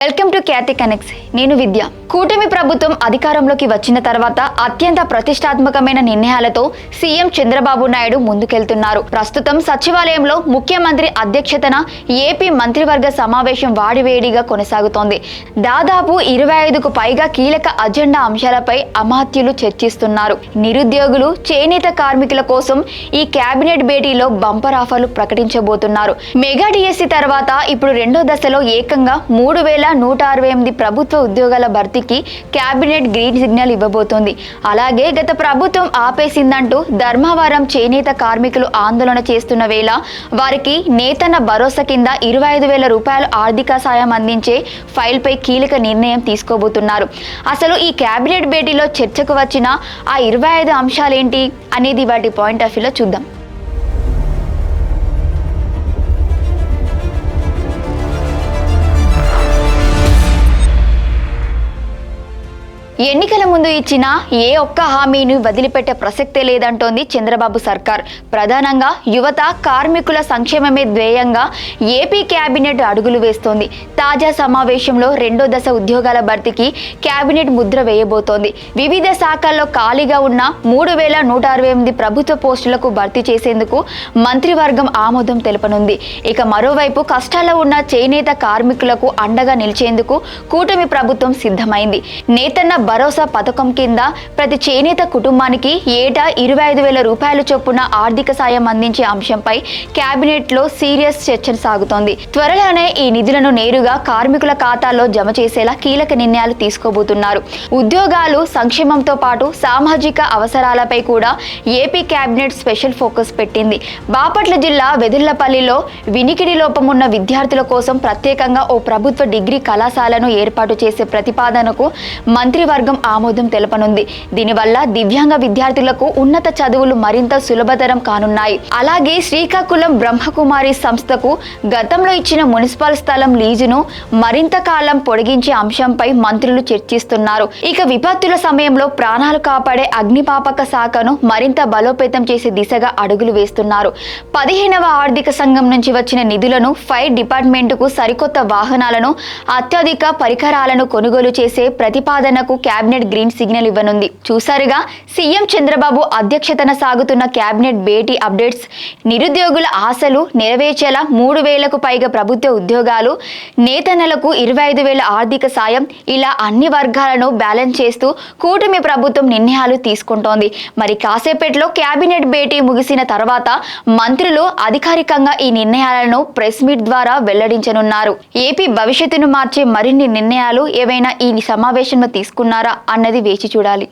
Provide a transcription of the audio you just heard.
Welcome to Khyati connects. నేను విద్య. కూటమి ప్రభుత్వం అధికారంలోకి వచ్చిన తర్వాత అత్యంత ప్రతిష్టాత్మకమైన నిర్ణయాలతో సీఎం చంద్రబాబు నాయుడు ముందుకెళ్తున్నారు. ప్రస్తుతం సచివాలయంలో ముఖ్యమంత్రి అధ్యక్షతన ఏపీ మంత్రివర్గ సమావేశం వాడివేడిగా కొనసాగుతోంది. దాదాపు 25కు పైగా కీలక అజెండా అంశాలపై అమాత్యులు చర్చిస్తున్నారు. నిరుద్యోగులు, చేనేత కార్మికుల కోసం ఈ కేబినెట్ భేటీలో బంపర్ ఆఫర్లు ప్రకటించబోతున్నారు. మెగా డిఎస్సి తర్వాత ఇప్పుడు రెండో దశలో ఏకంగా 3,168 ప్రభుత్వ ఉద్యోగాల భర్తీకి కేబినెట్ గ్రీన్ సిగ్నల్ ఇవ్వబోతోంది. అలాగే గత ప్రభుత్వం ఆపేసిందంటూ ధర్మవరం చేనేత కార్మికులు ఆందోళన చేస్తున్న వేళ వారికి నేతన్న భరోసా కింద 25,000 రూపాయల ఆర్థిక సాయం అందించే ఫైల్పై కీలక నిర్ణయం తీసుకోబోతున్నారు. అసలు ఈ కేబినెట్ భేటీలో చర్చకు వచ్చిన ఆ 25 అంశాలేంటి అనేది వాటి పాయింట్ ఆఫ్ వ్యూలో చూద్దాం. ఎన్నికల ముందు ఇచ్చిన ఏ ఒక్క హామీని వదిలిపెట్టే ప్రసక్తే లేదంటోంది చంద్రబాబు సర్కార్. ప్రధానంగా యువత, కార్మికుల సంక్షేమమే ధ్యేయంగా ఏపీ కేబినెట్ అడుగులు వేస్తోంది. తాజా సమావేశంలో రెండో దశ ఉద్యోగాల భర్తీకి కేబినెట్ ముద్ర వేయబోతోంది. వివిధ శాఖల్లో ఖాళీగా ఉన్న 3,168 ప్రభుత్వ పోస్టులకు భర్తీ చేసేందుకు మంత్రివర్గం ఆమోదం తెలపనుంది. ఇక మరోవైపు కష్టాల్లో ఉన్న చేనేత కార్మికులకు అండగా నిలిచేందుకు కూటమి ప్రభుత్వం సిద్ధమైంది. నేతన్న భరోసా పథకం కింద ప్రతి చేనేత కుటుంబానికి ఏటా 25,000 రూపాయల చొప్పున ఆర్థిక సాయం అందించే అంశంపై కేబినెట్ లో సీరియస్ చర్చ సాగుతోంది. త్వరలోనే ఈ నిధులను నేరుగా కార్మికుల ఖాతాల్లో జమ చేసేలా కీలక నిర్ణయాలు తీసుకోబోతున్నారు. ఉద్యోగాలు, సంక్షేమంతో పాటు సామాజిక అవసరాలపై కూడా ఏపీ కేబినెట్ స్పెషల్ ఫోకస్ పెట్టింది. బాపట్ల జిల్లా వెదుళ్లపల్లిలో వినికిడి లోపం ఉన్న విద్యార్థుల కోసం ప్రత్యేకంగా ఓ ప్రభుత్వ డిగ్రీ కళాశాలను ఏర్పాటు చేసే ప్రతిపాదనకు మంత్రివర్గం ఆమోదం తెలపనుంది. దీనివల్ల దివ్యాంగ విద్యార్థులకు ఉన్నత చదువులు మరింత సులభతరం కానున్నాయి. అలాగే శ్రీకాకుళం బ్రహ్మకుమారి సంస్థకు గతంలో ఇచ్చిన మున్సిపల్ స్థలం లీజును మరింత కాలం పొడిగించే అంశంపై మంత్రులు చర్చిస్తున్నారు. ఇక విపత్తుల సమయంలో ప్రాణాలు కాపాడే అగ్నిపాపక శాఖను మరింత బలోపేతం చేసే దిశగా అడుగులు వేస్తున్నారు. 15వ ఆర్థిక సంఘం నుంచి వచ్చిన నిధులను ఫైర్ డిపార్ట్మెంటుకు సరికొత్త వాహనాలను, అత్యధిక పరికరాలను కొనుగోలు చేసే ప్రతిపాదనకు కేబినెట్ గ్రీన్ సిగ్నల్ ఇవ్వనుంది. చూసారుగా, సీఎం చంద్రబాబు అధ్యక్షతన సాగుతున్న కేబినెట్ భేటీ అప్డేట్స్. నిరుద్యోగుల ఆశలు నెరవేర్చేలా 3,000కు పైగా ప్రభుత్వ ఉద్యోగాలు, నేతన్నలకు 25,000 ఆర్థిక సాయం, ఇలా అన్ని వర్గాలను బ్యాలెన్స్ చేస్తూ కూటమి ప్రభుత్వం నిర్ణయాలు తీసుకుంటోంది. మరి కాసేపట్లో కేబినెట్ భేటీ ముగిసిన తర్వాత మంత్రులు అధికారికంగా ఈ నిర్ణయాలను ప్రెస్ మీట్ ద్వారా వెల్లడించనున్నారు. ఏపీ భవిష్యత్తును మార్చే మరిన్ని నిర్ణయాలు ఏవైనా ఈ సమావేశంలో తీసుకున్నారా అన్నది వేచి చూడాలి.